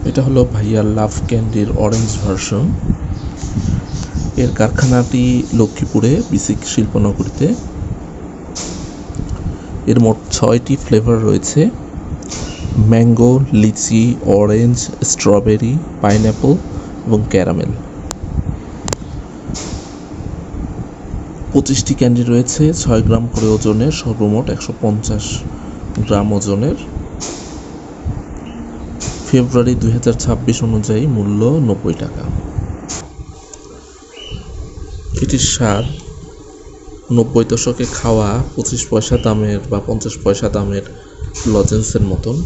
এটা হলো ভাইয়া লাভ ক্যান্ডির অরেঞ্জ ভার্সন। এর কারখানাটি লক্ষ্মীপুরে বিসিক শিল্পনগরীতে। এর মোট 6টি ফ্লেভার রয়েছে: ম্যাঙ্গো, লিচি, অরেঞ্জ, স্ট্রবেরি, পাইনঅ্যাপল এবং ক্যারামেল। 25টি ক্যান্ডি রয়েছে 6 গ্রাম করে ওজনের, সর্বমোট 150 গ্রাম ওজনের। ফেব্রুয়ারি 2026 অনুযায়ী মূল্য 90 টাকা। এটির স্বাদ 90 দশকে খাওয়া 25 পয়সা দামের বা 50 পয়সা দামের লজেন্সের মতন।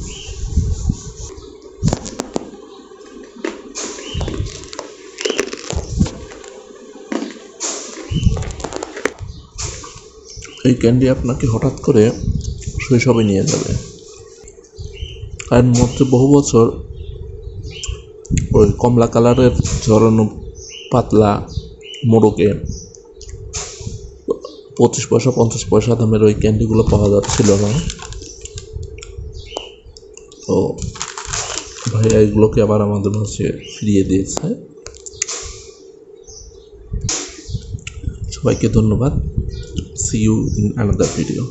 এই ক্যান্ডি আপনাকে হঠাৎ করে শৈশবে নিয়ে যাবে। এর মধ্যে বহু বছর ওই কমলা কালারের ঝরানো পাতলা মোড়কে 25 পয়সা 50 পয়সা দামের ওই ক্যান্ডিগুলো পাওয়া যাচ্ছিল না। তো ভাইয়া এগুলোকে আবার আমাদের মাঝে ফিরিয়ে দিয়েছে। সবাইকে ধন্যবাদ। See you in another video.